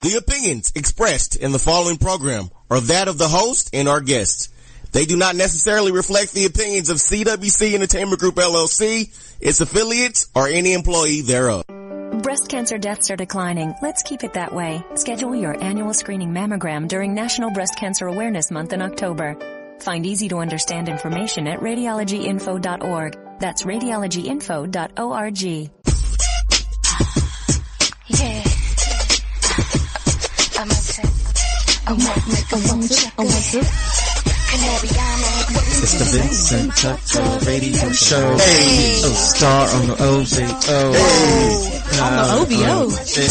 The opinions expressed in the following program are that of the host and our guests. They do not necessarily reflect the opinions of CWC Entertainment Group LLC, its affiliates, or any employee thereof. Breast cancer deaths are declining. Let's keep it that way. Schedule your annual screening mammogram during National Breast Cancer Awareness Month in October. Find easy-to-understand information at radiologyinfo.org. That's radiologyinfo.org. Yeah. It's the Vincent Tucker Radio Show. Hey. Star on the OVO. Hey. On the OVO. I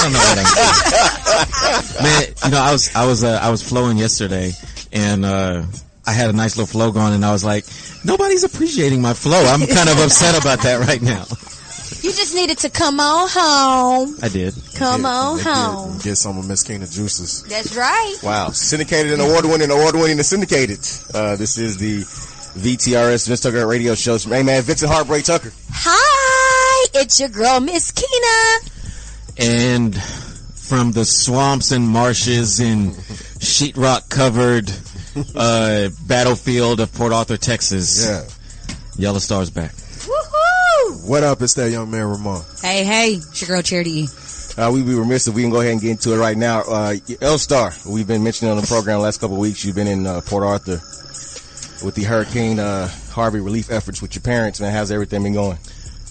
don't know what I'm saying. Man, you know, I was flowing yesterday, and I had a nice little flow going, and I was like, nobody's appreciating my flow. I'm kind of upset about that right now. You just needed to come on home. I did. Come on home. Get some of Myskenna juices. That's right. Wow. Syndicated and award-winning and syndicated. This is the VTRS Vince Tucker Radio Show. Hey, man, Vincent Heartbreak Tucker. Hi, it's your girl, Myskenna. And from the swamps and marshes and sheetrock-covered battlefield of Port Arthur, Texas, Yellostar's back. What up? It's that young man, Remon. Hey, it's your girl, Charity E. We'd be remiss if we can go ahead and get into it right now. Yellostar, we've been mentioning on the program the last couple of weeks. You've been in Port Arthur with the Hurricane Harvey relief efforts with your parents, man. How's everything been going?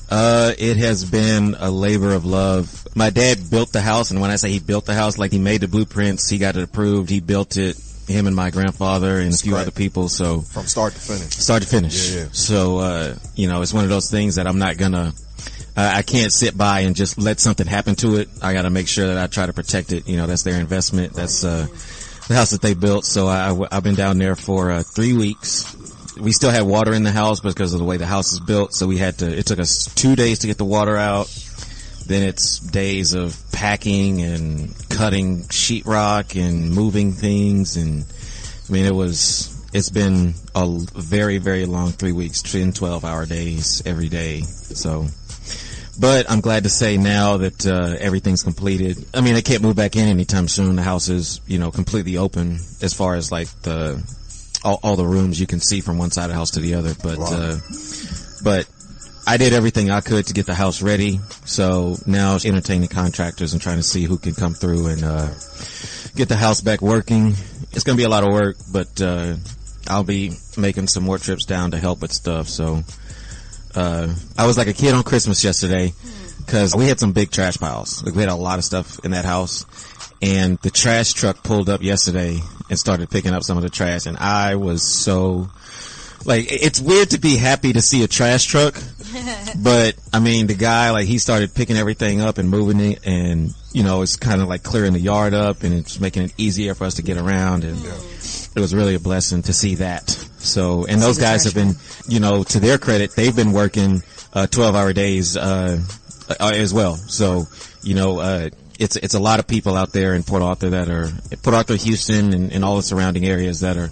It has been a labor of love. My dad built the house, and when I say he built the house, like he made the blueprints, he got it approved, he built it, him and my grandfather and a few other people. So from start to finish. Yeah. So, you know, it's one of those things that I'm not gonna, I can't sit by and just let something happen to it. I gotta make sure that I try to protect it. You know, that's their investment. That's, the house that they built. So I've been down there for 3 weeks. We still had water in the house because of the way the house is built. So it took us 2 days to get the water out. Then it's days of packing and cutting sheetrock and moving things. And I mean, it's been a very, very long 3 weeks, 10, 12-hour days every day. So, but I'm glad to say now that, everything's completed. I mean, they can't move back in anytime soon. The house is, you know, completely open as far as like all the rooms you can see from one side of the house to the other. But, but I did everything I could to get the house ready. So now it's entertaining contractors and trying to see who can come through and get the house back working. It's going to be a lot of work, but I'll be making some more trips down to help with stuff. So I was like a kid on Christmas yesterday because we had some big trash piles. Like we had a lot of stuff in that house, and the trash truck pulled up yesterday and started picking up some of the trash, and I was so... Like, it's weird to be happy to see a trash truck, but, I mean, the guy, like, he started picking everything up and moving it, and, you know, it's kind of like clearing the yard up, and it's making it easier for us to get around, and it was really a blessing to see that. So, and those guys have been, you know, to their credit, they've been working 12-hour days as well. So, you know, it's a lot of people out there in Port Arthur, Houston, and all the surrounding areas that are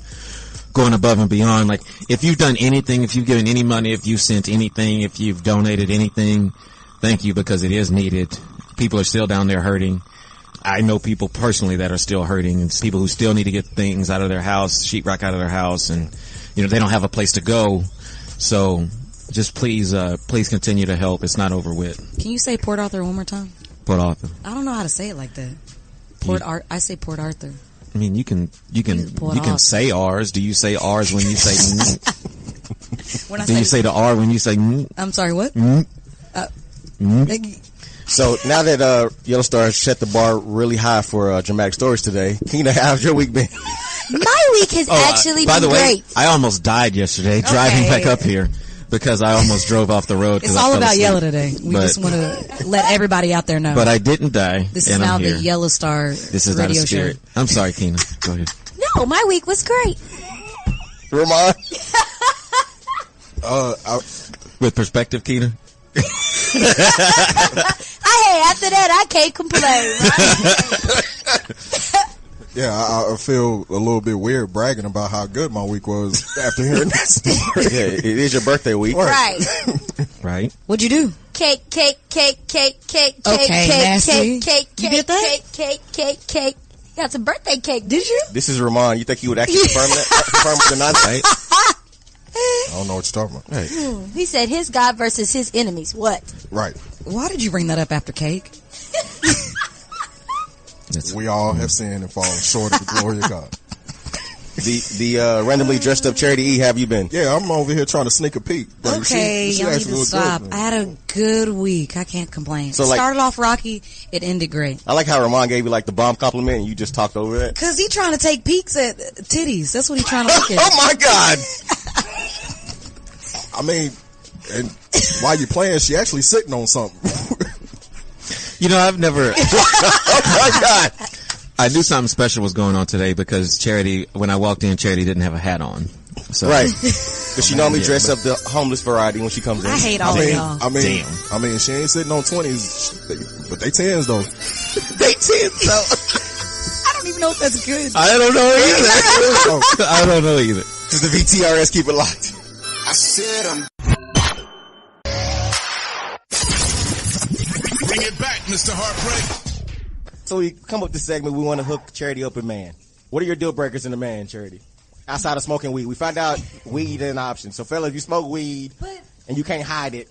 going above and beyond. Like, if you've done anything, if you've given any money, if you've sent anything, if you've donated anything, thank you, because it is needed. People are still down there hurting. I know people personally that are still hurting, and people who still need to get things out of their house, sheetrock out of their house, and, you know, they don't have a place to go. So just please continue to help. It's not over with. Can you say Port Arthur one more time? Port Arthur. I don't know how to say it like that. I say Port Arthur. I mean, you can say ours. Do you say ours when you say Do you say the R when you say I'm sorry, what? So now that Yellostar has set the bar really high for dramatic stories today, Kina, how's your week been? My week has actually by been the way, great. I almost died yesterday driving back up here because I almost drove off the road. It's all about Yellow today. We just want to let everybody out there know. But I didn't die. This is now the Yellostar This is radio not a spirit. show. I'm sorry, Kina. Go ahead. No, my week was great. Remon? With perspective, Kina? After that, I can't complain. Right? Yeah, I feel a little bit weird bragging about how good my week was after hearing that story. Yeah, it is your birthday week. Right. Right. What'd you do? Cake. Okay, nasty. You get that? Cake. That's a birthday cake. Did you? This is Remon. You think he would actually confirm that? Confirm with the nonsense? Right. I don't know what you're talking about. Right. He said his God versus his enemies. What? Right. Why did you bring that up after cake? We all have sinned and fallen short of the glory of God. The randomly dressed up Charity E, have you been? Yeah, I'm over here trying to sneak a peek. But Okay, she y'all need actually to looked stop. good, I man. had a good week. I can't complain. So, It like- started off rocky. It ended great. I like how Remon gave you like the bomb compliment and you just talked over that. Cause he trying to take peeks at titties. That's what he trying to look at. Oh my God! I mean, and while you're playing, she actually sitting on something. You know, I've never. Oh my God! I knew something special was going on today because Charity, when I walked in, Charity didn't have a hat on. So, Right. But she normally dress up the homeless variety when she comes in. I hate all of y'all. I mean, she ain't sitting on 20s, but they 10s though. They 10, so. I don't even know if that's good. I don't know either. I don't know either. Because the VTRS keep it locked. I said I'm. Bring it back, Mr. Heartbreak. So we come up with this segment, we want to hook Charity up with man. What are your deal breakers in the man, Charity? Outside of smoking weed. We found out weed is an option. So fella, if you smoke weed and you can't hide it,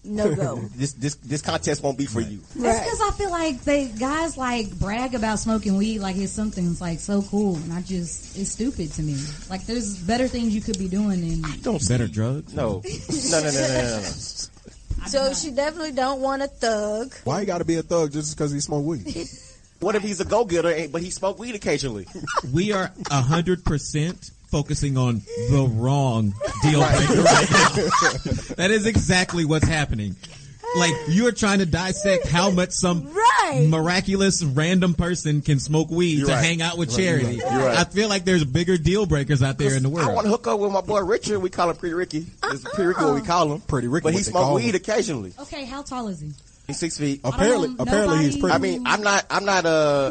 No go. this contest won't be for you. That's because I feel like guys like brag about smoking weed like it's something that's like so cool, and it's stupid to me. Like there's better things you could be doing than Better drugs? No. No. So she definitely don't want a thug. Why you got to be a thug just because he smoke weed? What if he's a go-getter, but he smoke weed occasionally? We are 100% focusing on the wrong deal breaker right now. That is exactly what's happening. Like, you're trying to dissect how much some miraculous random person can smoke weed to hang out with Charity. You're right. I feel like there's bigger deal breakers out there in the world. I want to hook up with my boy Richard. We call him Pretty Ricky. It's Pretty Ricky what we call him. Pretty Ricky, But he what they smoke call weed him. occasionally. Okay, how tall is he? He's 6 feet. Apparently he's pretty. I mean, I'm not,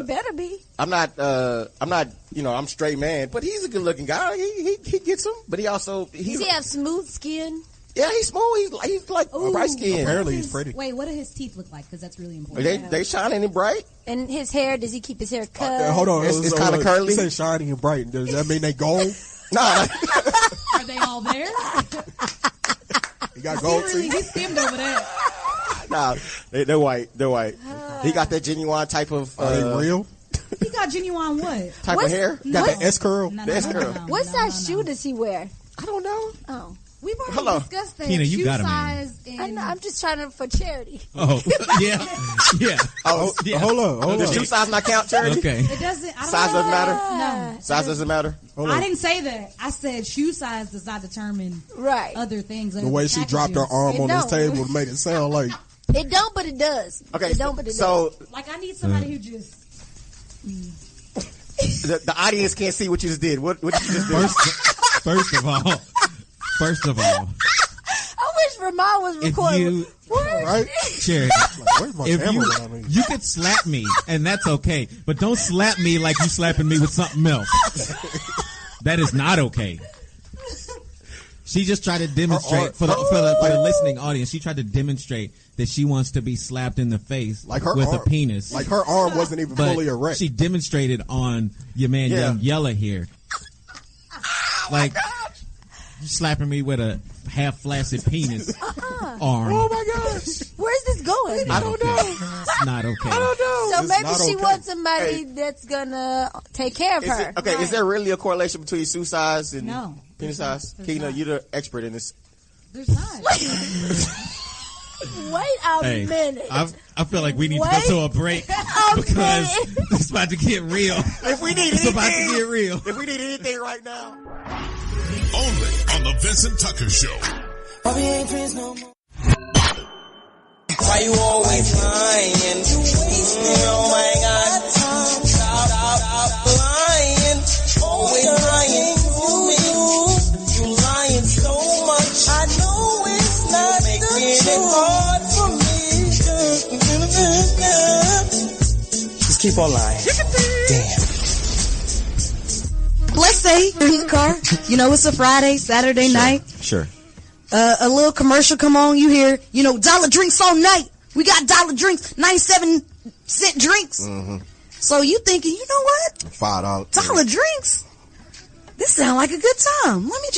Better be. I'm not, I'm straight man, but he's a good looking guy. He gets him, but he also, Does he have smooth skin? yeah, he's smooth. He's like bright skin. Apparently he's pretty. Wait, what do his teeth look like? Because that's really important. They shining and bright. And his hair, does he keep his hair cut? Hold on. It's kinda curly. You say shiny and bright. Does that mean they gold? Nah. Are they all there? He got gold teeth. He skimmed over that. Nah, they're white. They're white. He got that genuine type of. Are they real? He got genuine what? Type of hair. Got that S curl? No, That's girl. What size shoe does he wear? I don't know. Oh. We've Hold already on. discussed that. Tina, you shoe got a man. size I and know, I'm just trying to for charity. Oh, yeah. Oh, Yeah. Hold on. does shoe size not count, Charity? Okay. it doesn't. I don't Size know. doesn't matter. No. Size doesn't matter. I didn't say that. I said shoe size does not determine Right. other things. The way she dropped her arm on this table made it sound like It don't, but it does. Okay, It don't, but it so Like I need somebody who just. the audience can't see what you just did. What did you just do? First of all, does. I wish Ramon was if recording. you, right. Charity, Like, where's my if camera when I need you could slap me, and that's okay, but don't slap me like you slapping me with something else. That is not okay. She just tried to demonstrate for the listening audience. She tried to demonstrate that she wants to be slapped in the face Like her with arm, a penis. Like her arm wasn't even but fully erect. she demonstrated on your man Young Yella here. Like you slapping me with a half flaccid penis arm. Oh my gosh! Where's this going? I don't know. It's not okay. So It's maybe not she okay. wants somebody that's gonna take care of her. Is there really a correlation between shoe size and No. penis size? There's Keena, not. you're the expert in this. There's not. Wait a Hey, minute. I feel like we need to Wait go to a break because minute. it's about to get real. If we need It's anything, about to get real. if we need anything right now. Only on the Vincent Tucker Show. Why you always lying? Oh my God. Stop lying. Always lying to me. You lying so much. I know it's not making it hard for me. Just keep on lying. Damn. Let's say you're in the car. You know, it's a Friday, Saturday night. Sure. a little commercial come on, you hear, dollar drinks all night. We got dollar drinks, 97-cent drinks. Mm-hmm. So you thinking, you know what? $5. Dollar drinks? This sound like a good time. Let me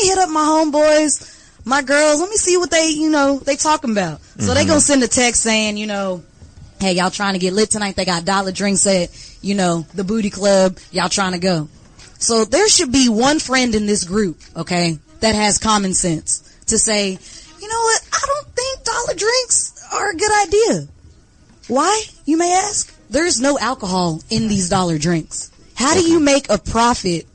hit up my homeboys, my girls. Let me see what they talking about. So they gonna send a text saying, hey, y'all trying to get lit tonight? They got dollar drinks at, the booty club. Y'all trying to go. So there should be one friend in this group, okay, that has common sense to say, you know what? I don't think dollar drinks are a good idea. Why, you may ask? There's no alcohol in these dollar drinks. How do you make a profit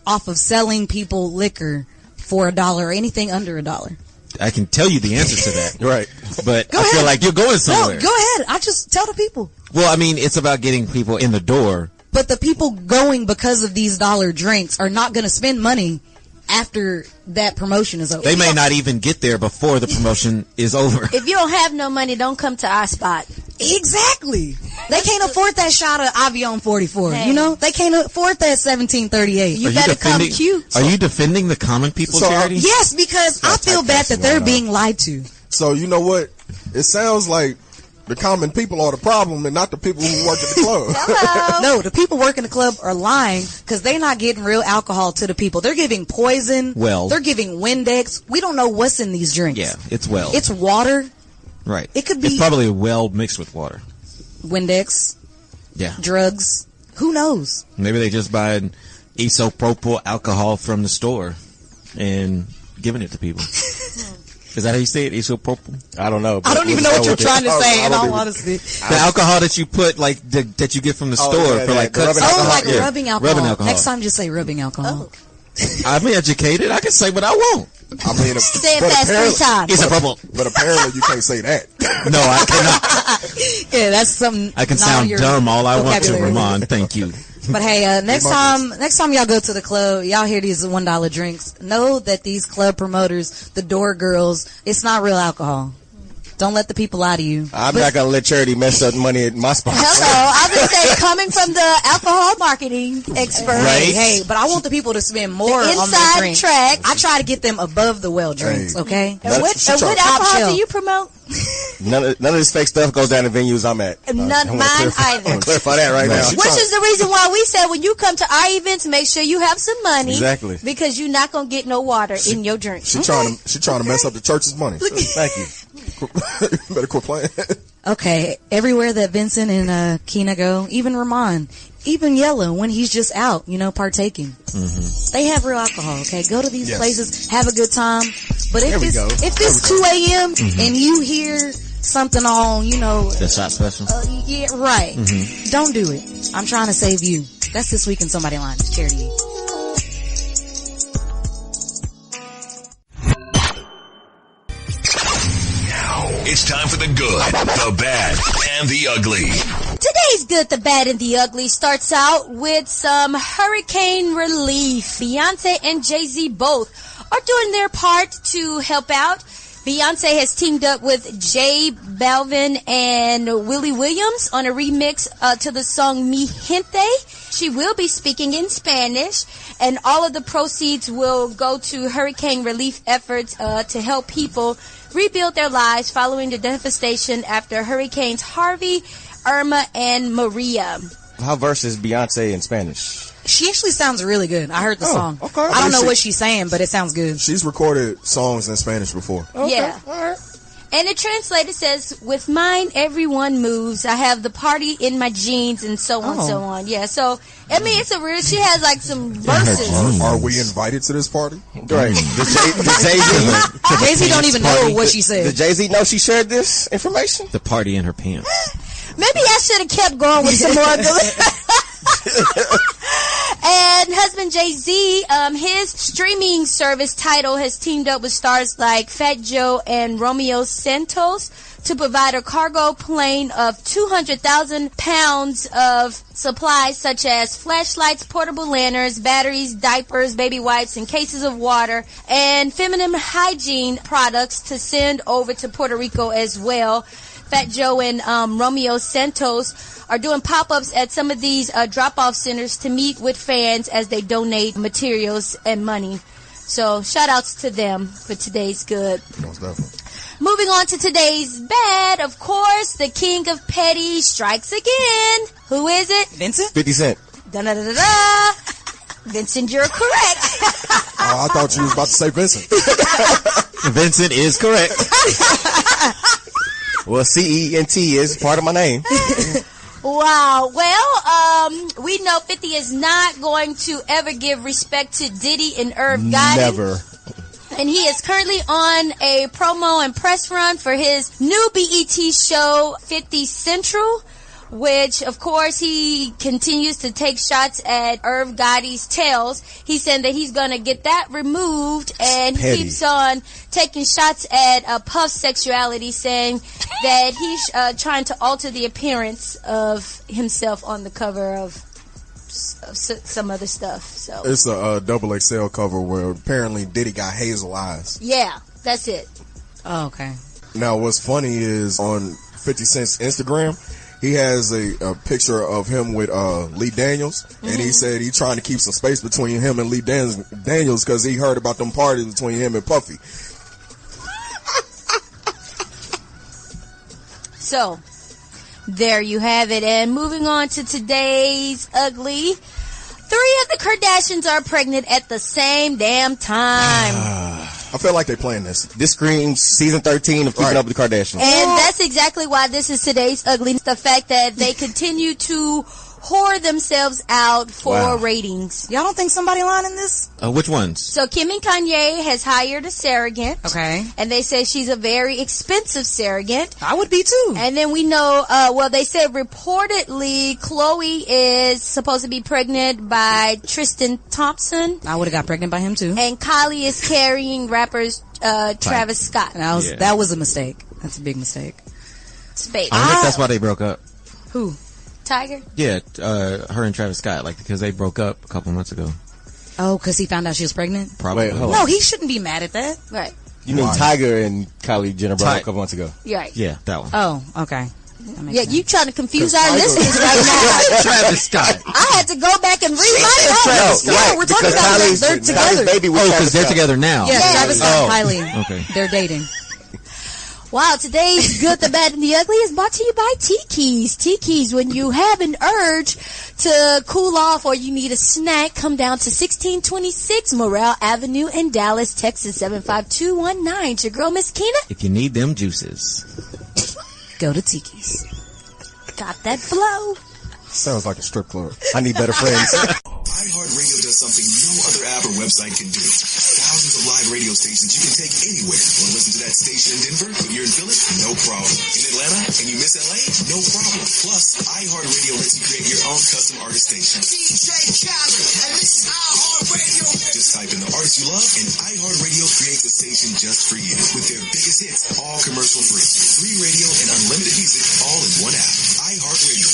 off of selling people liquor for $1 or anything under $1? I can tell you the answer to that. Right. But I feel like you're going somewhere. No, go ahead. I just tell the people. Well, I mean, it's about getting people in the door. But the people going because of these dollar drinks are not going to spend money after that promotion is over. They may not even get there before the promotion is over. If you don't have no money, don't come to our spot. Exactly. They can't afford that shot of Avion 44. Hey. They can't afford that 1738. You better come cute. Are you defending the common people charity? Yes, because I feel bad that they're being lied to. So you know what? It sounds like the common people are the problem and not the people who work at the club. Hello. No, the people working the club are lying because they're not getting real alcohol to the people. They're giving poison. Well. They're giving Windex. We don't know what's in these drinks. Yeah, it's well. It's water. Right. It could be. It's probably well mixed with water. Windex. Yeah. Drugs. Who knows? Maybe they just buy an isopropyl alcohol from the store and giving it to people. Is that how you say it? Isopropyl? I don't know. I don't even know what you're trying to say, in all honesty. The alcohol that you put, that you get from the store for cuts. Rubbing alcohol. Rubbing alcohol. Next time, just say rubbing alcohol. Oh. I'm educated. I can say what I want. I mean, say it fast 3 times. Isopropyl. But apparently you can't say that. No, I cannot. Yeah, that's something. I can sound dumb all I want to, Remon. Thank you. But hey, next time y'all go to the club, y'all hear these $1 drinks. Know that these club promoters, the door girls, it's not real alcohol. Don't let the people lie to you. I'm not gonna let charity mess up money at my spot. Hello, I was gonna say, coming from the alcohol marketing expert. Right. Hey, but I want the people to spend more The on their drinks. track. I try to get them above the well drinks. Okay. And what alcohol do you promote? None of this fake stuff goes down in venues I'm at. None, mine either. I want to clarify that right now. Which is the reason why we said when you come to our events, make sure you have some money. Exactly. Because you're not gonna get no water in your drink. She trying to mess up the church's money. Thank you. You better quit playing. Okay, everywhere that Vincent and Keena go, even Remon, even Yellow, when he's just out, partaking, they have real alcohol. Okay, go to these places, have a good time. But if it's 2 a.m. and you hear something on, the shot special. Yeah, right. Don't do it. I'm trying to save you. That's This Week in Somebody Line. It's Charity E. It's time for the good, the bad, and the ugly. Today's good, the bad, and the ugly starts out with some hurricane relief. Beyonce and Jay-Z both are doing their part to help out. Beyonce has teamed up with J Balvin and Willie Williams on a remix to the song Mi Gente. She will be speaking in Spanish, and all of the proceeds will go to hurricane relief efforts to help people rebuild their lives following the devastation after Hurricanes Harvey, Irma, and Maria. How versed is Beyonce in Spanish? She actually sounds really good. I heard the song. Okay. I don't know what she's saying, but it sounds good. She's recorded songs in Spanish before. Okay. Yeah. All right. And the translator says, with mine, everyone moves. I have the party in my jeans and so on, so on. Yeah, so, I mean, it's a real, she has like some verses. Are we invited to this party? Right. Jay-Z don't even know what she said. Did Jay-Z know she shared this information? The party in her pants. Maybe I should have kept going with some more. And husband Jay-Z, his streaming service Tidal has teamed up with stars like Fat Joe and Romeo Santos to provide a cargo plane of 200,000 pounds of supplies such as flashlights, portable lanterns, batteries, diapers, baby wipes, and cases of water, and feminine hygiene products to send over to Puerto Rico as well. Fat Joe and Romeo Santos are doing pop-ups at some of these drop-off centers to meet with fans as they donate materials and money. So shout outs to them for today's good. Most definitely. Moving on to today's bad, of course, the king of petty strikes again. Who is it? Vincent? 50 Cent. Da-da-da-da-da. Vincent, you're correct. Oh, I thought you was about to say Vincent. Vincent is correct. Well, CENT is part of my name. Wow. Well, we know 50 is not going to ever give respect to Diddy and Irv Gotti. Never. And he is currently on a promo and press run for his new BET show, 50 Central, which, of course, he continues to take shots at Irv Gotti's tails. He's saying that he's going to get that removed, and he keeps on taking shots at Puff's sexuality, saying that he's trying to alter the appearance of himself on the cover of some other stuff. So It's a double XL cover where apparently Diddy got hazel eyes. yeah, that's it. Oh, okay. Now, what's funny is on 50 Cent's Instagram, he has a picture of him with Lee Daniels, and he said he's trying to keep some space between him and Lee Daniels because he heard about them parties between him and Puffy. So, there you have it. And moving on to today's ugly. 3 of the Kardashians are pregnant at the same damn time. I feel like they're playing this. This screams season 13 of Keeping Up with the Kardashians. And that's exactly why this is today's ugly. The fact that they continue to whore themselves out for ratings. Y'all don't think somebody lying in this? Which ones? So Kim and Kanye has hired a surrogate. Okay. And they say she's a very expensive surrogate. I would be too. And then we know, they said reportedly Khloe is supposed to be pregnant by Tristan Thompson. I would have got pregnant by him too. And Kylie is carrying rappers Travis Scott. That was a mistake. That's a big mistake. Space. I wonder if that's why they broke up. Who? Tiger? Yeah, her and Travis Scott, because they broke up a couple months ago. Oh, because he found out she was pregnant? Probably. Wait, hold No, on. he shouldn't be mad at that. Right. You mean Tiger and Kylie Jenner broke up a couple months ago? Right. Yeah, that one. Oh, okay. Yeah, you trying to confuse our listeners right now. Travis Scott. I had to go back and read my notes. No, we're talking about they're together. Baby with because they're together now. Yeah, Travis Scott and Kylie. Okay. They're dating. Wow, today's Good, the Bad, and the Ugly is brought to you by Tiki's. Tiki's, when you have an urge to cool off or you need a snack, come down to 1626 Morale Avenue in Dallas, Texas, 75219. It's your girl, Myskenna. If you need them juices, go to Tiki's. Got that flow. Sounds like a strip club. I need better friends. iHeartRadio does something no other app or website can do. Thousands of live radio stations you can take anywhere. Want to listen to that station in Denver, but you're in Philly? No problem. In Atlanta and you miss LA? No problem. Plus, iHeartRadio lets you create your own custom artist station. DJ Khaled, and this is iHeartRadio. Just type in the artist you love, and iHeartRadio creates a station just for you. With their biggest hits, all commercial free. Free radio and unlimited music, all in one app. iHeartRadio.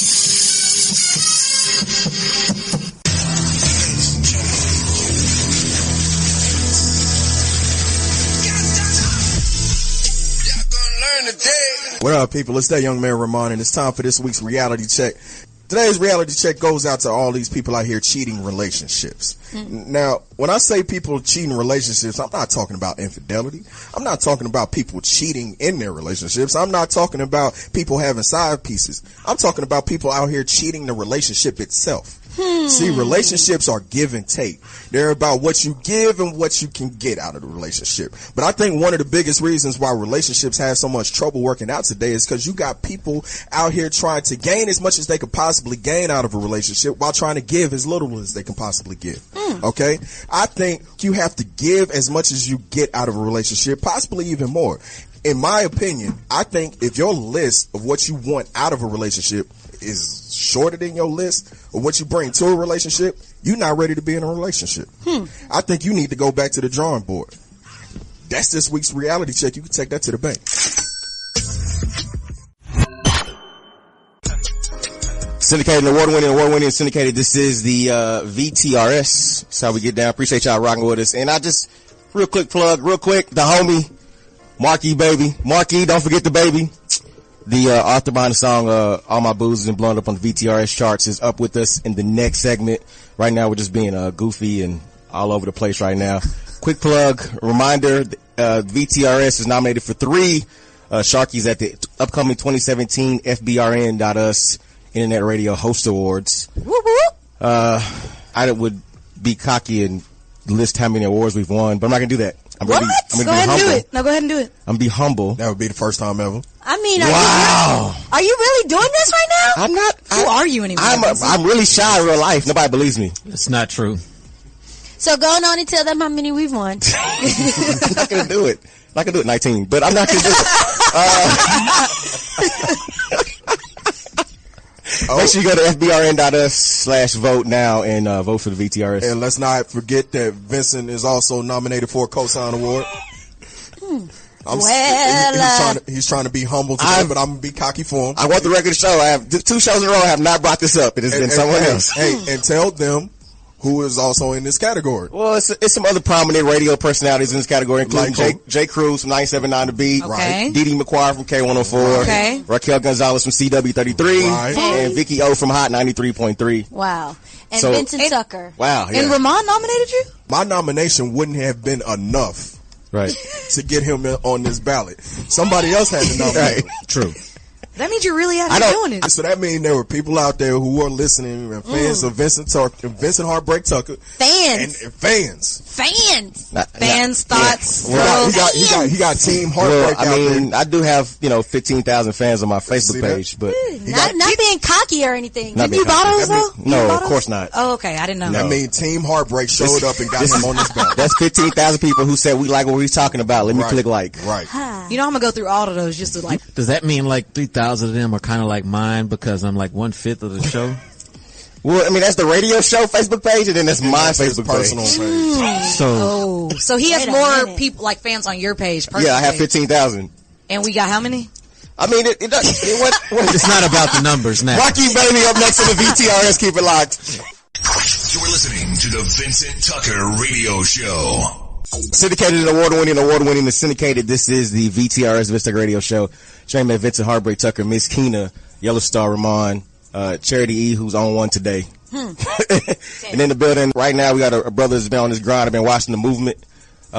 What up, people? It's that young man Remon, and it's time for this week's reality check. Today's reality check goes out to all these people out here cheating relationships. Now, when I say people cheating relationships, I'm not talking about infidelity. I'm not talking about people cheating in their relationships. I'm not talking about people having side pieces. I'm talking about people out here cheating the relationship itself. See, relationships are give and take. They're about what you give and what you can get out of the relationship. But I think one of the biggest reasons why relationships have so much trouble working out today is because you got people out here trying to gain as much as they could possibly gain out of a relationship while trying to give as little as they can possibly give. Okay? I think you have to give as much as you get out of a relationship, possibly even more. In my opinion, I think if your list of what you want out of a relationship is shorter than your list of what you bring to a relationship, you're not ready to be in a relationship. I think you need to go back to the drawing board. That's this week's reality check. You can take that to the bank. Syndicated, award-winning, syndicated. This is the VTRS. That's how we get down. Appreciate y'all rocking with us. And I just, real quick, the homie, Marky, baby. Marky, don't forget the baby. The author behind the song All My Booze and Blown Up on the VTRS charts is up with us in the next segment. Right now we're just being goofy and all over the place right now. quick plug, reminder, VTRS is nominated for 3 Sharkies at the upcoming 2017 FBRN.us Internet Radio Host Awards. I would be cocky and list how many awards we've won, but I'm not going to do that. I'm Go ahead and do it. No, go ahead and do it. I'm going to be humble. That would be the first time ever. I mean, wow. Are you really doing this right now? I'm not. Who are you anymore? I'm really shy in real life. Nobody believes me. It's not true. So going on and tell them how many we've won. I'm not going to do it. I'm not going to do it 19, but I'm not going to do it. Make sure you go to fbrn.us/vote now and vote for the VTRS. And let's not forget that Vincent is also nominated for a cosign award. He's trying to be humble today, but I'm going to be cocky for him. I want the record to show. I have 2 shows in a row. I have not brought this up. It has been someone else. Hey, and tell them who is also in this category. Well, it's some other prominent radio personalities in this category, including Jay Cruz from 97.9 The Beat, Okay. Dee Dee McQuarrie from K104, Okay. Raquel Gonzalez from CW33, Right. and Vicky O from Hot 93.3. Wow. And So- Vincent Tucker. Wow. Yeah. And Remon nominated you? My nomination wouldn't have been enough Right. to get him on this ballot. Somebody else had to nominate him. True. That means you're really out here doing it. So that means there were people out there who were listening and fans of Vincent Heartbreak Tucker. Fans. And fans. Fans, thoughts. Well, he got Team Heartbreak Well, I out mean, I do have, 15,000 fans on my Facebook page, but Not being cocky or anything. not Didn't you being buy cocky. those, though? No, You bought of those? course not. Oh, okay. I didn't know. there. That means Team Heartbreak showed up and got him on this ballot. That's 15,000 people who said we like what he's talking about. Let me Right. click like. Right. You know, I'm going to go through all of those just to like. Does that mean like 3,000 of them are kind of like mine because I'm like 1/5 of the show? Well, I mean, that's the radio show Facebook page, and then that's my That's his Facebook personal page. page. So So he has Wait a more minute. people, like fans on your page. Yeah, I have personally. 15,000. And we got how many? I mean, it does. What? it's not about the numbers now. Marky Baby up next to the VTRS. Keep it locked. You are listening to the Vincent Tucker Radio Show. Syndicated and award-winning and syndicated. This is the VTRS Vincent Radio Show. Shame at Vincent Heartbreak Tucker, Myskenna, Yellostar, Remon, Charity E, who's on one today. And in the building right now, we got a brother that's been on this grind. I've been watching the movement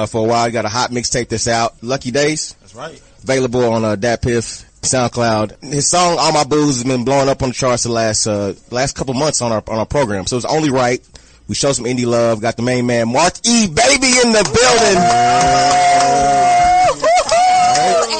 for a while. You got a hot mixtape that's out. Lucky Days. That's right. Available on Dat Piff, SoundCloud. His song "All My Booze" has been blowing up on the charts the last couple months on our program. So it's only right we show some indie love. Got the main man Marc E. Baby in the building.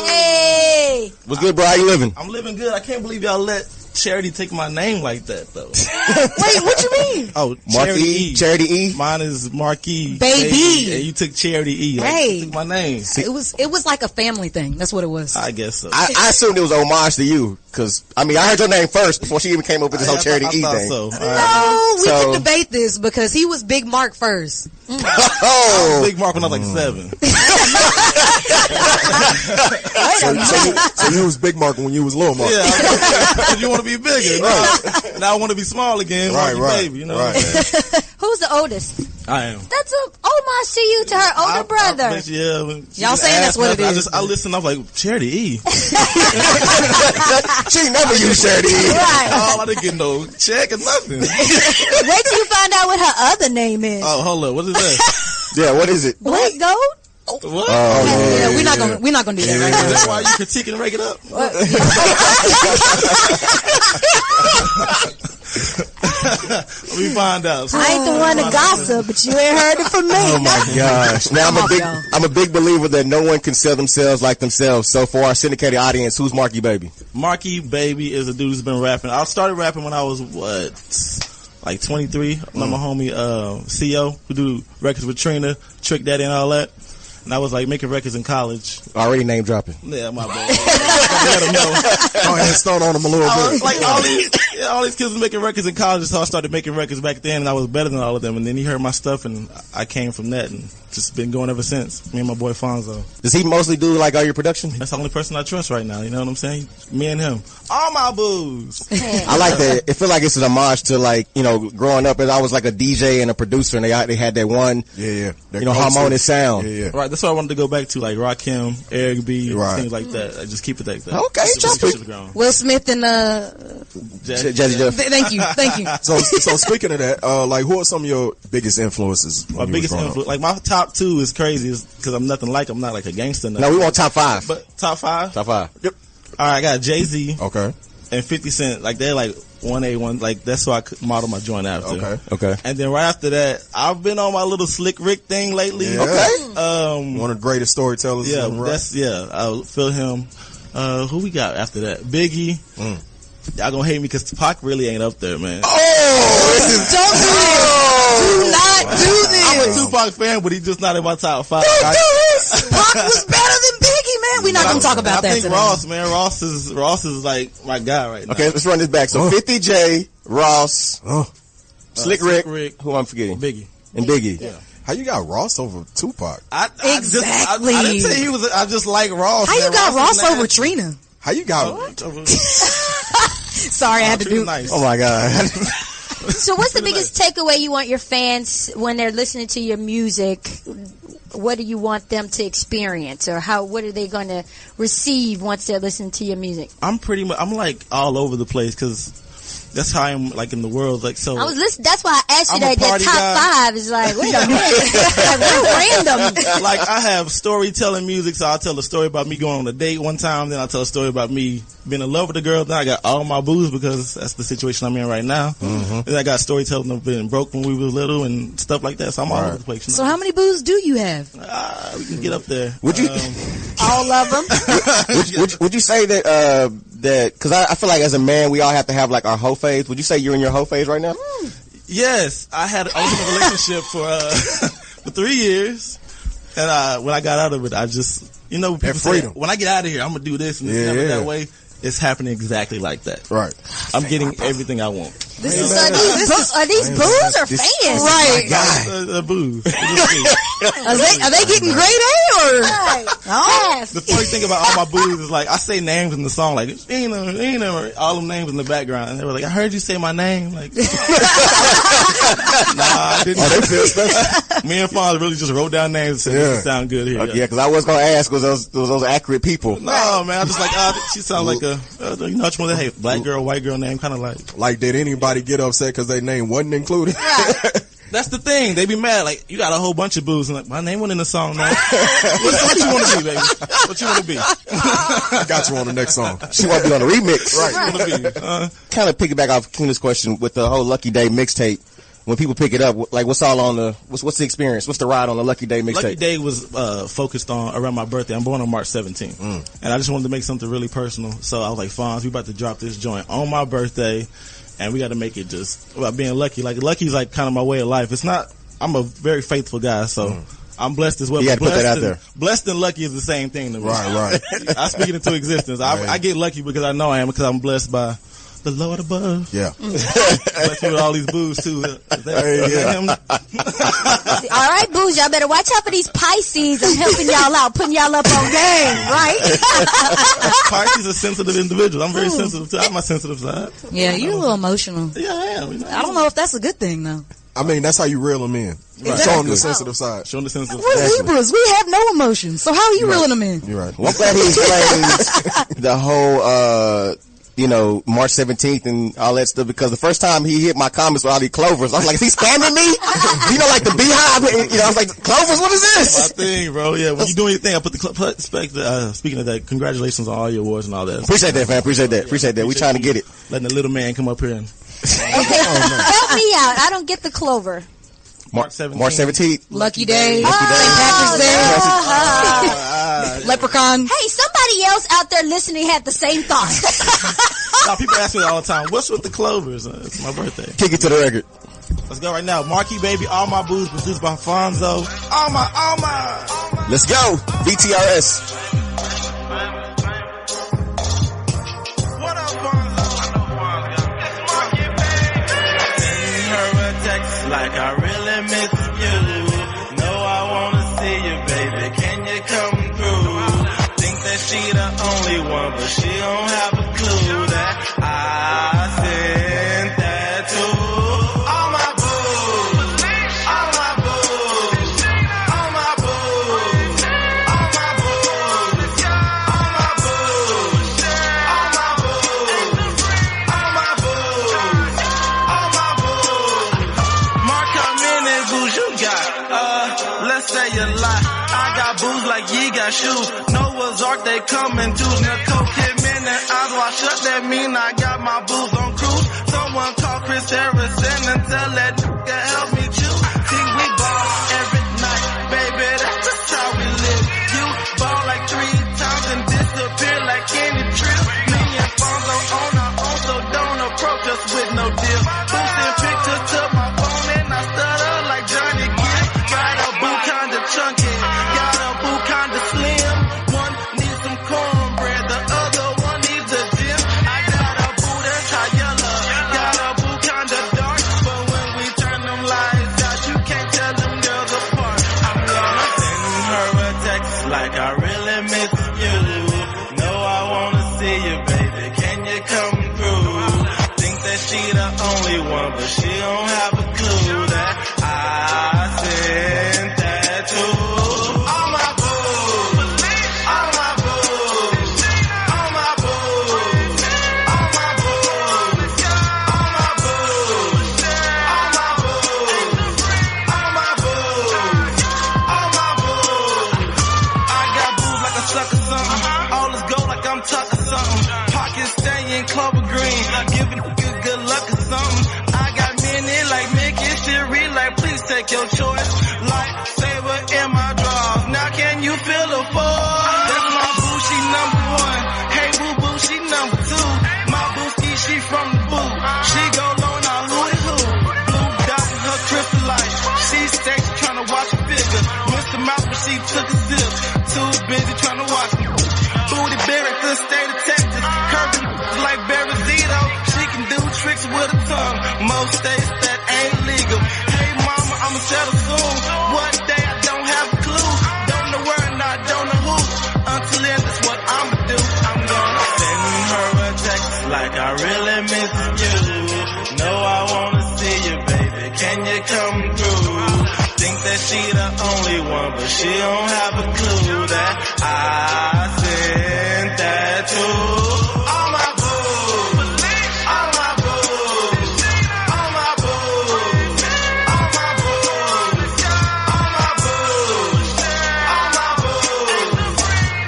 Hey. What's good, bro? How you living? I'm living good. I can't believe y'all let Charity take my name like that, though. Wait, what you mean? Oh, Marc Charity E. E. Charity E. Mine is Marquis Baby. and you took Charity E. Like, Hey. you took my name. It was like a family thing. That's what it was. I guess so. I assumed it was homage to you, because I mean I heard your name first before she even came up with this whole Charity E I thought thing. so. All right. No, we So- can debate this because he was Big Mark first. Oh, Big Mark when I was like 7. So you was Big Mark when you was Little Mark. Yeah, you want to be bigger. Now I want to be small again. Right, Marky right, Baby, you know right. what I'm saying? Who's the oldest? I am. That's a homage to you, to her older brother. When she Y'all just saying that's asked what me, it is. I listened. I'm like, Charity E. she never used Charity E. Right. Oh, I didn't get no check or nothing. Wait till you find out what her other name is. Oh, hold up. What is that? Yeah, what is it? Black Gold? What? Yeah, we're not gonna do that right now. That's why you critiquing and rake it up. Let me find out. I ain't the one to gossip, but you ain't heard it from me. Oh my gosh! Now I'm a big believer that no one can sell themselves like themselves. So for our syndicated audience, who's Marky Baby? Marky Baby is a dude who's been rapping. I started rapping when I was like 23. I know my homie CO who do records with Trina, Trick Daddy, and all that. And I was like making records in college. Already name dropping. Yeah, my bad. Let him know. Go ahead and start on him a little bit. Like all these kids were making records in college, so I started making records back then, and I was better than all of them. And then he heard my stuff, and I came from that, and just been going ever since. Me and my boy Fonzo. Does he mostly do like all your production? That's the only person I trust right now. You know what I'm saying? Me and him. All my booze. I like that. It feel like it's an homage to, like, you know, growing up as I was like a DJ and a producer, and they had that one, harmonious sound. Right. That's what I wanted to go back to, like Rakim, Eric B, Right. things like that. I just keep it like that. Okay, Will Smith and Jazzy Jeff. Thank you. So speaking of that, like, who are some of your biggest influences? My biggest influence, like my top 2 is crazy, because I'm nothing like, I'm not like a gangster. No, we want top 5. But top 5? Top 5. Yep. All right, I got Jay-Z. Okay. And 50 Cent, like they're like 1A1, like that's who I model my joint after. Okay. And then right after that, I've been on my little Slick Rick thing lately. Yeah. Okay. One of the greatest storytellers. Yeah, in the rap. I feel him. Who we got after that? Biggie. Y'all gonna hate me because Pac really ain't up there, man. Don't do this. Do not do this. I'm a Tupac fan, but he's just not in my top 5. Don't do this. Pac was better than Biggie, man. We're not gonna talk about that I think today. Ross, man. Ross is like my guy right now. Okay, let's run this back. So 50 J, Ross, Slick Rick, who I'm forgetting? Biggie. And Biggie. Yeah. How you got Ross over Tupac? Exactly. I didn't say he was. I just like Ross. How you got Ross over Trina? How you got? Sorry, I had to do. Nice. Oh my God. So what's the biggest takeaway you want your fans when they're listening to your music? What do you want them to experience, or what are they going to receive once they're listening to your music? I'm like all over the place because that's how I'm like in the world. Like, so I was listening. That's why I asked you I'm a that party top guy. 5 is like, wait a minute, like we're random. Like I have storytelling music, so I'll tell a story about me going on a date one time, then I'll tell a story about me being in love with a girl, then I got all my booze because that's the situation I'm in right now. Then I got storytelling of being broke when we were little and stuff like that, so I'm all over the place. So how many booze do you have? We can get up there. Would you? All of them. would you say that because I feel like as a man we all have to have like our hoe phase. Would you say you're in your hoe phase right now? Yes, I was in a relationship for 3 years, and when I got out of it, I just people say, when I get out of here, I'm gonna do this and that way. It's happening exactly like that. Right. I'm getting everything I want. Are these booze or fans? Right. The booze. Are they getting grade A or? Half. The funny thing about all my booze is like I say names in the song, like all them names in the background, and they were like, "I heard you say my name." Like, nah, I didn't. They feel special. Me and Fonz really just wrote down names and said, "This sound good here." Yeah, because I was gonna ask, was those accurate people? No, man, I'm just like, she sounds like which one? Hey, black girl, white girl name, kind of like. Like, did anybody get upset because their name wasn't included? That's the thing. They be mad. Like, you got a whole bunch of booze, and like, my name wasn't in the song, man. What you want to be, baby? What you want to be? I got you on the next song. She want to be on the remix. Right. What you want to be? Kind of piggyback off Keena's question with the whole Lucky Day mixtape. When people pick it up, like what's all on what's the experience? What's the ride on the Lucky Day mixtape? Lucky Day was focused on around my birthday. I'm born on March 17th. And I just wanted to make something really personal. So I was like, Fonz, we about to drop this joint on my birthday, and we got to make it just about being lucky. Like, lucky's like kind of my way of life. It's not, I'm a very faithful guy, so I'm blessed as well. You had to put that out there. Blessed and lucky is the same thing to me. Right. I speak it into existence. I get lucky because I know I am, because I'm blessed by the Lord above. Yeah. Blessed with all these booze too. Is that him? All right, booze, y'all better watch out for these Pisces. I'm helping y'all out, putting y'all up on game, right? Pisces are sensitive individuals. I'm very sensitive too. I have my sensitive side. Yeah, you're a little emotional. Yeah, I am. I don't know if that's a good thing though. I mean, that's how you reel them in. Exactly. Show them the sensitive side. Show them the sensitive We're side. Libras. We have no emotions. So how are you reeling them in? You're right. Well, I'm glad he explains the whole, March 17th and all that stuff, because the first time he hit my comments with all these clovers, I was like, is he spamming me? Like the beehive, I was like, clovers, what is this? My thing, bro. Yeah, when you doing your thing, I put the speaking of that, congratulations on all your awards and all that. Appreciate that, fam. Appreciate that. We trying to get it. Letting the little man come up here and Help me out. I don't get the clover. March 17th. March 17th. Lucky Day. Lucky Day. St. Patrick's Day. Leprechaun. Hey, somebody else out there listening had the same thought. Now, people ask me all the time, what's with the clovers? It's my birthday. Kick it to the record. Let's go right now. Marquee Baby, All My Booze, produced by Fonzo. All my. Let's go. VTRS. What up, Fonzo? It's Marquee Baby. Send her a text like I really miss you. Know I wanna see you, baby. Can you come through? Think that she the only one, but she don't have a clue that I sent that to. All my booze, all my booze, all my booze, all my booze, all my booze, all my boots like ye got shoes. Noah's Ark, they coming to Nicole Kidman and eyes wide shut. That mean I got my boots on cruise. Someone call Chris Harrison and tell that nigga help me choose. See, we ball every night, baby, that's just how we live. You ball like 3 times and disappear like any trip. Me and Fonzo on our own, so don't approach us with no deal. Posting pictures to my phone and I stutter like Johnny Gill. Got a boot kinda chunky, got a boot kinda slim. One needs some cornbread, the other one needs a gym. I got a boot that's high yellow, got a boot kinda dark, but when we turn them lights out, you can't tell them girls apart. I'm gonna send her a text like I really miss you. Know I wanna see you, baby, can you come through? Think that she the only one, but she don't have a clue that I sent that to all my booze, all my booze, all my booze, all my booze, all my booze, all my booze, all my booze, all my booze. I got booze like a sucker something. All is gold like I'm tucking something. Pockets staying clover green, giving good luck or something. I got many like Mickey, Sherry, like please take your choice. Lightsaber in my drawers. Now can you feel the force? That's my boo, she number 1. Hey boo boo, she number 2. My booski, she from the boot. She go low, now who is who? Blue dot in her crystallite. She stays trying to watch a figure. Missed the mouth, but she took a sip. Too busy trying to watch me. Booty buried to the state of Texas. Curvy like Barazito. She can do tricks with her tongue. Most states that ain't legal. Hey mama, I'ma settle soon. What day I don't have a clue. Don't know where and I don't know who. Until then, that's what I'ma do. I'm gonna send her a text like I really miss you. Know I wanna see you, baby. Can you come through? Think that she the only one, but she don't have a clue that I sent that to all my booze, all my booze, all my booze, all my booze, all my booze, all my booze,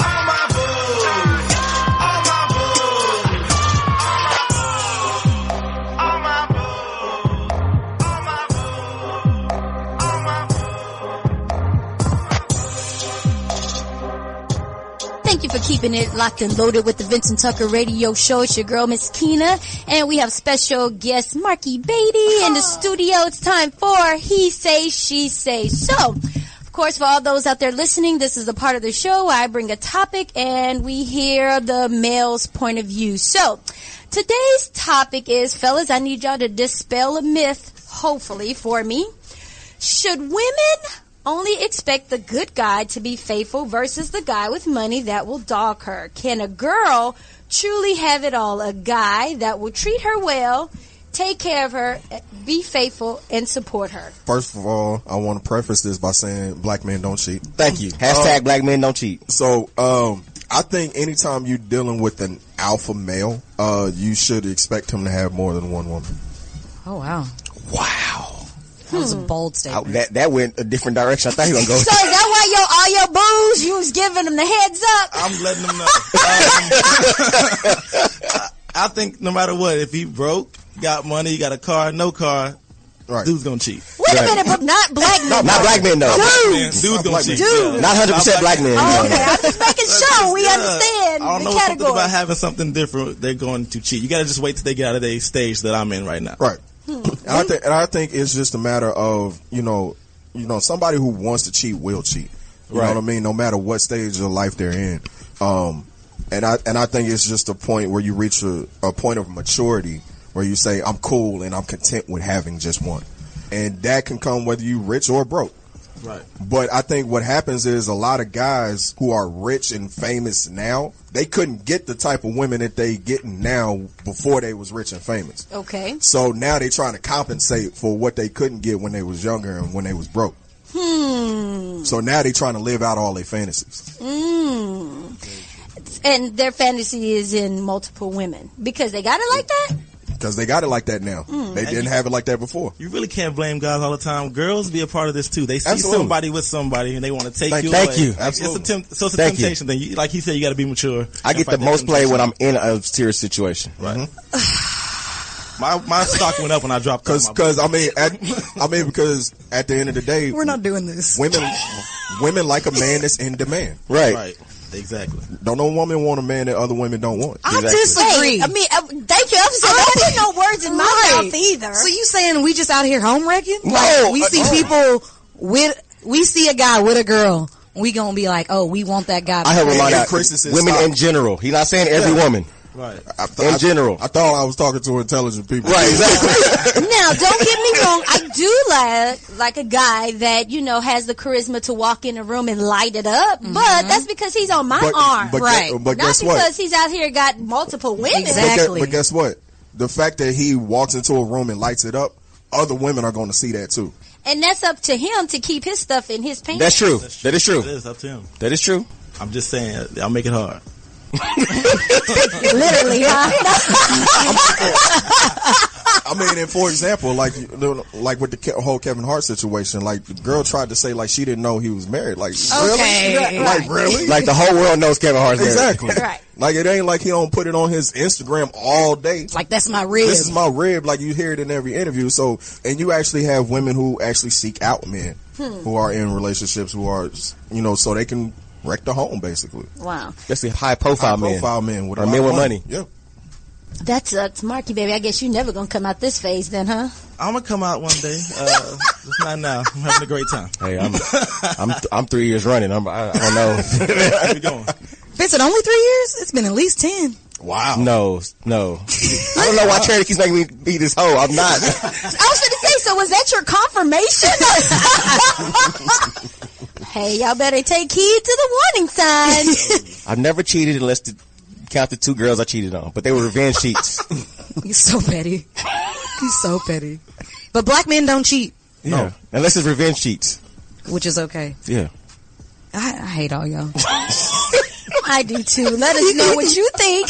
all my booze, all my booze, all my booze, all my booze, all my booze. Thank you for keeping it locked and loaded with the Vincent Tucker Radio Show. It's your girl, Myskenna, and we have special guest Marky Baby in the studio. It's time for He Say, She Say. So, of course, for all those out there listening, this is the part of the show where I bring a topic and we hear the male's point of view. So, today's topic is, fellas, I need y'all to dispel a myth, hopefully, for me. Should women only expect the good guy to be faithful versus the guy with money that will dog her? Can a girl truly have it all? A guy that will treat her well, take care of her, be faithful, and support her. First of all, I want to preface this by saying black men don't cheat. Thank you. Hashtag black men don't cheat. So, I think anytime you're dealing with an alpha male, you should expect him to have more than one woman. Oh, wow. Wow. That was a bold statement. That went a different direction. I thought he was going to go. So is that why all your boos, you was giving them the heads up? I'm letting them know. I think no matter what, if he broke, got money, got a car, no car, right, dude's gonna cheat. Wait a minute, but not black men. Not black men, though. Dude's gonna cheat. Dude. Not 100% black men. Oh, okay, I'm just making sure we understand I don't the know, something category. about having something different, they're going to cheat. You gotta just wait till they get out of the stage that I'm in right now. Right. And I think it's just a matter of, you know, somebody who wants to cheat will cheat. You know what I mean? No matter what stage of life they're in. And I think it's just a point where you reach a point of maturity where you say, I'm cool and I'm content with having just one. And that can come whether you rich or broke. Right. But I think what happens is a lot of guys who are rich and famous now, they couldn't get the type of women that they getting now before they was rich and famous. Okay. So now they trying to compensate for what they couldn't get when they was younger and when they was broke. So now they trying to live out all their fantasies. And their fantasy is in multiple women because they got it like that? Because they got it like that now. They didn't have it like that before. You really can't blame guys all the time. Girls be a part of this too. They see Absolutely. somebody with somebody and they want to take you Thank away. you. Absolutely. It's a temptation thing. Like he said, you got to be mature. I get the most play when I'm in a serious situation. Right. My stock went up when I dropped. Because I mean, because at the end of the day, We're not doing this. women like a man that's in demand. Right. Exactly. Don't no woman want a man that other women don't want. I disagree. Hey, I mean, thank you. I'm saying, don't put no words in my mouth either. So you saying we just out here home wrecking? No, Like, we see people we see a guy with a girl, we gonna be like, oh, we want that guy. I heard Ramon out. Chris said Women stop. in general. He's not saying every woman. Right. In general. I thought I was talking to intelligent people. Right, exactly. Now, don't get me wrong. I do like a guy that, has the charisma to walk in a room and light it up. But that's because he's on my arm. Right. But Not guess because what? he's out here got multiple women. Exactly. But guess what? The fact that he walks into a room and lights it up, other women are going to see that too. And that's up to him to keep his stuff in his pants. That is true. It is up to him. That is true. I'm just saying, I'll make it hard. Literally, huh? I mean, and for example, like with the whole Kevin Hart situation, like the girl tried to say like she didn't know he was married. Like, Okay. really? Like, really? Like the whole world knows Kevin Hart's married. Exactly. Right. Like it ain't like he don't put it on his Instagram all day. Like, that's my rib. This is my rib. Like you hear it in every interview. So, and you actually have women who actually seek out men who are in relationships who are, so they can wreck the home basically. Wow. That's the high profile men. With or a lot men of with money. Yeah. That sucks. Marky, baby, I guess you're never going to come out this phase then, huh? I'm gonna come out one day. Just not now. I'm having a great time. Hey, I'm 3 years running. I don't know. Where we going? Vincent, only 3 years? It's been at least 10. Wow. No. I don't know why Charity keeps making me be this hoe. I'm not. I was going to say, so was that your confirmation? Hey, y'all better take heed to the warning signs. I've never cheated unless to count the 2 girls I cheated on, but they were revenge cheats. He's so petty. He's so petty. But black men don't cheat. Yeah. No. Unless it's revenge cheats. Which is okay. Yeah. I hate all y'all. I do too. Let us know what you think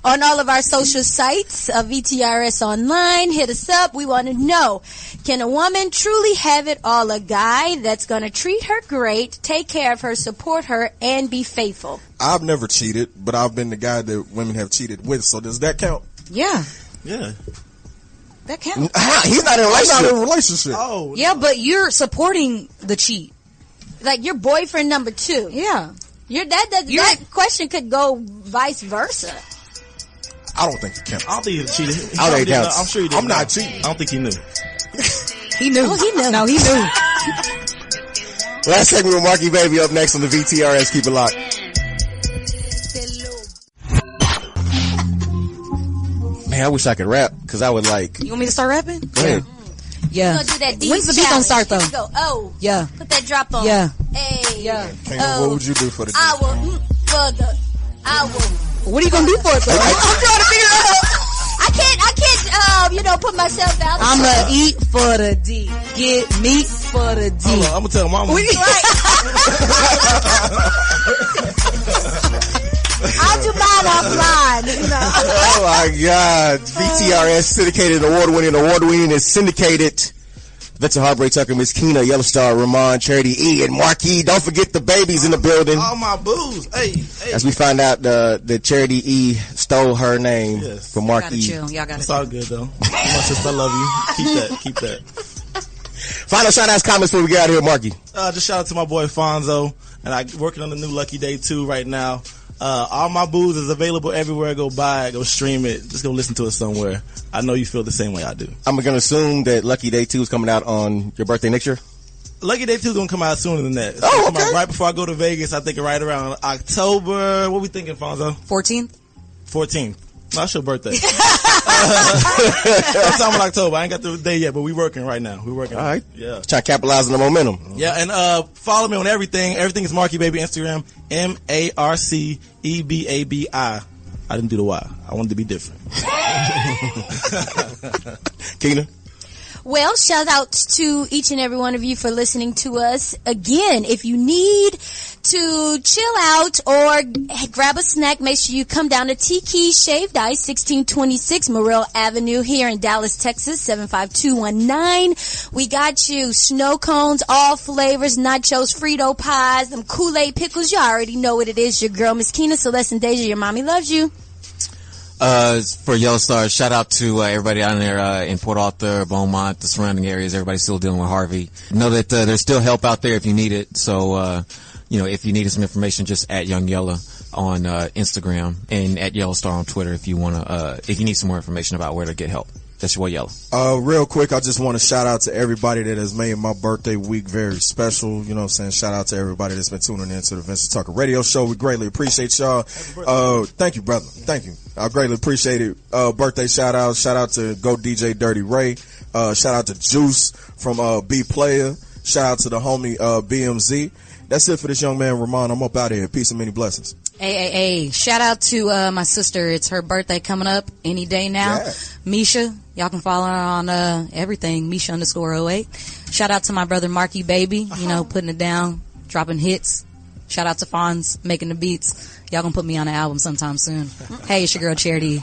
on all of our social sites of VTRS Online. Hit us up. We want to know, can a woman truly have it all? A guy that's going to treat her great, take care of her, support her, and be faithful. I've never cheated, but I've been the guy that women have cheated with. So does that count? Yeah. Yeah. That counts. He's not in a I'm relationship. not in a relationship. Oh. Yeah, but you're supporting the cheat. Like your boyfriend number 2. Yeah. That question could go vice versa. I don't think it counts. I don't think he cheated. I don't think it counts. I'm sure he didn't. I'm not cheating. I don't think he knew. He knew. Oh, he knew. No, he knew. Last segment with Marky Baby up next on the VTRS. Keep it locked. Man, I wish I could rap because I would like. You want me to start rapping? Go ahead. Yeah. We're gonna do that deep When's the beat gonna start, though? Here we go. Oh. Yeah. Put that drop on. Yeah. Hey. Yeah. Kayla, what would you do for the I will for the. I will. What are you gonna do for it, though? I'm trying to figure it out. I can't, put myself out. I'ma eat for the D. Get meat for the D. Hold on, I'm gonna tell mama. I'll do mine offline. Oh my God. VTRS syndicated award-winning and syndicated. Vincent, Heartbreak, Tucker, Myskenna, Yellostar, Remon Charity E, and Marc. Don't forget the babies in the building. All my booze. Hey. As we find out the Charity E stole her name from Marc. Y'all gotta chill. Y'all gotta It's all good though. My sister, I love you. Keep that. Final shout-outs, comments before we get out of here, Marky. Just shout out to my boy Fonzo, and I'm working on the new Lucky Day 2 right now. All my booze is available everywhere. Go buy it, go stream it, just go listen to it somewhere. I know you feel the same way I do. I'm going to assume that Lucky Day 2 is coming out on your birthday next year? Lucky Day 2 is going to come out sooner than that. It's gonna come out right before I go to Vegas. I think right around October. What we thinking, Fonzo? 14th? 14th. No, that's your birthday. Sometime in October. I ain't got the day yet, but we working right now. We working. All right. Yeah. Trying to capitalize on the momentum. Yeah, and follow me on everything. Everything is Marky Baby. Instagram, MarceBabi. I didn't do the Y. I wanted to be different. Keena? Well, shout out to each and every one of you for listening to us. Again, if you need to chill out or grab a snack, make sure you come down to Tiki Shaved Ice, 1626 Morrell Avenue here in Dallas, Texas, 75219. We got you snow cones, all flavors, nachos, Frito pies, them Kool-Aid pickles. You already know what it is. Your girl, Myskenna, Celeste, and Deja. Your mommy loves you. For Yellostar, shout out to everybody out there in Port Arthur, Beaumont, the surrounding areas. Everybody's still dealing with Harvey. Know that there's still help out there if you need it. So, if you needed some information, just at Young Yella on Instagram and at Yellostar on Twitter if you need some more information about where to get help. That's your boy Yellow. Real quick, I just want to shout out to everybody that has made my birthday week very special. You know what I'm saying? Shout out to everybody that's been tuning in to the Vincent Tucker Radio Show. We greatly appreciate y'all. Thank you, brother. Thank you. I greatly appreciate it. Birthday shout out. Shout out to Go DJ Dirty Ray. Shout out to Juice from B Player. Shout out to the homie BMZ. That's it for this young man, Remon. I'm up out of here. Peace and many blessings. Hey, shout out to my sister. It's her birthday coming up any day now. Yeah. Misha, y'all can follow her on everything, Misha_08. Shout out to my brother Marky Baby, putting it down, dropping hits. Shout out to Fonz, making the beats. Y'all gonna put me on an album sometime soon. Hey, it's your girl Charity E.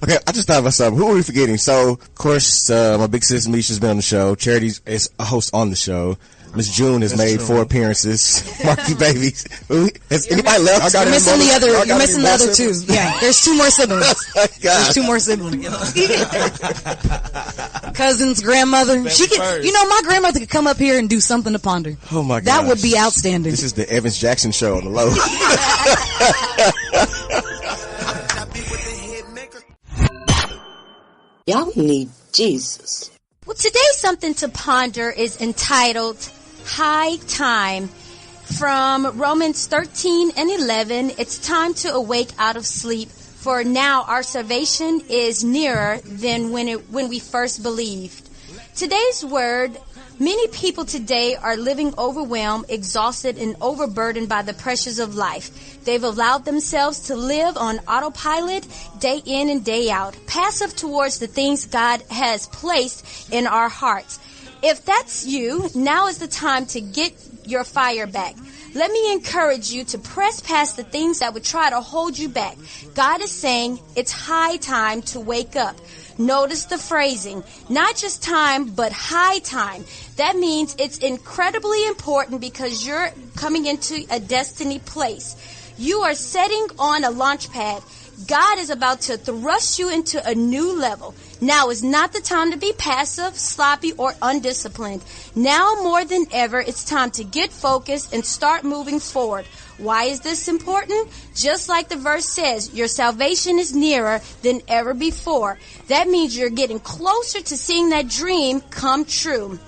Okay, I just thought of something. Who are we forgetting? So, of course, my big sis Misha's been on the show. Charity is a host on the show. Miss June has made 4 appearances. Marky Baby. Has anybody left? You're missing the other 2. Yeah, there's 2 more siblings. There's 2 more siblings. Cousins, grandmother. She could, my grandmother could come up here and do something to ponder. Oh my god, that would be outstanding. This is the Evans Jackson show on the low. Y'all need Jesus. Well, today's something to ponder is entitled High Time. From Romans 13:11, it's time to awake out of sleep, for now our salvation is nearer than when we first believed. Today's word, many people today are living overwhelmed, exhausted, and overburdened by the pressures of life. They've allowed themselves to live on autopilot day in and day out, passive towards the things God has placed in our hearts. If that's you, now is the time to get your fire back. Let me encourage you to press past the things that would try to hold you back. God is saying it's high time to wake up. Notice the phrasing, not just time, but high time. That means it's incredibly important because you're coming into a destiny place. You are setting on a launch pad. God is about to thrust you into a new level. Now is not the time to be passive, sloppy, or undisciplined. Now more than ever, it's time to get focused and start moving forward. Why is this important? Just like the verse says, your salvation is nearer than ever before. That means you're getting closer to seeing that dream come true.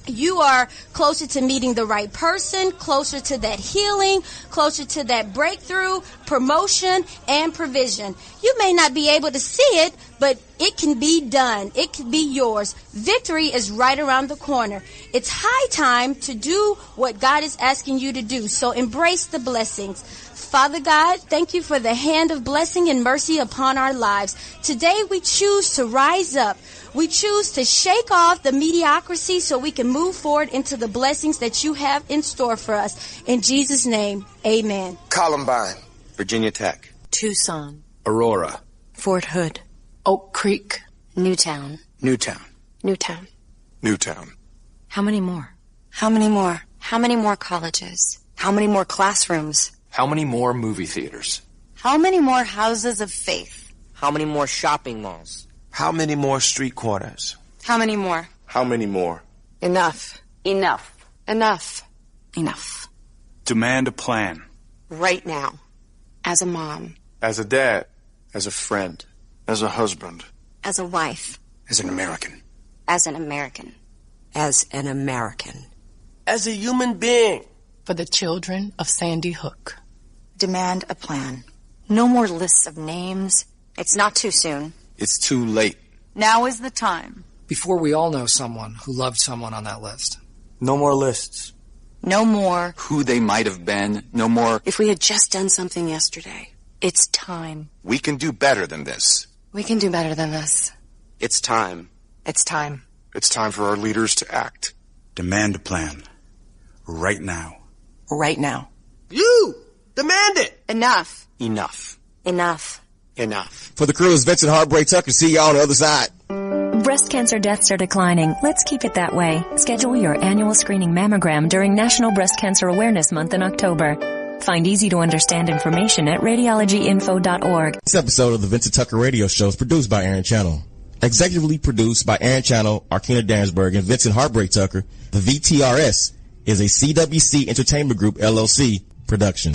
You are closer to meeting the right person, closer to that healing, closer to that breakthrough, promotion, and provision. You may not be able to see it, but it can be done. It can be yours. Victory is right around the corner. It's high time to do what God is asking you to do, so embrace the blessings. Father God, thank you for the hand of blessing and mercy upon our lives. Today we choose to rise up. We choose to shake off the mediocrity so we can move forward into the blessings that you have in store for us. In Jesus' name, amen. Columbine, Virginia Tech, Tucson, Aurora, Fort Hood, Oak Creek, Newtown. Newtown. Newtown. Newtown. How many more? How many more? How many more colleges? How many more classrooms? How many more movie theaters? How many more houses of faith? How many more shopping malls? How many more street corners? How many more? How many more? Enough. Enough. Enough. Enough. Demand a plan. Right now. As a mom. As a dad. As a friend. As a husband. As a wife. As an American. As an American. As an American. As a human being. For the children of Sandy Hook. Demand a plan. No more lists of names. It's not too soon. It's too late. Now is the time. Before we all know someone who loved someone on that list. No more lists. No more. Who they might have been. No more. If we had just done something yesterday. It's time. We can do better than this. We can do better than this. It's time. It's time. It's time for our leaders to act. Demand a plan. Right now. Right now. You! Demand it! Enough. Enough. Enough. Enough. For the crew, it's Vincent, Heartbreak, Tucker. See y'all on the other side. Breast cancer deaths are declining. Let's keep it that way. Schedule your annual screening mammogram during National Breast Cancer Awareness Month in October. Find easy-to-understand information at radiologyinfo.org. This episode of the Vincent Tucker Radio Show is produced by Aaron Channel. Executively produced by Aaron Channel, Arkina Dansberg, and Vincent Heartbreak Tucker. The VTRS is a CWC Entertainment Group, LLC production.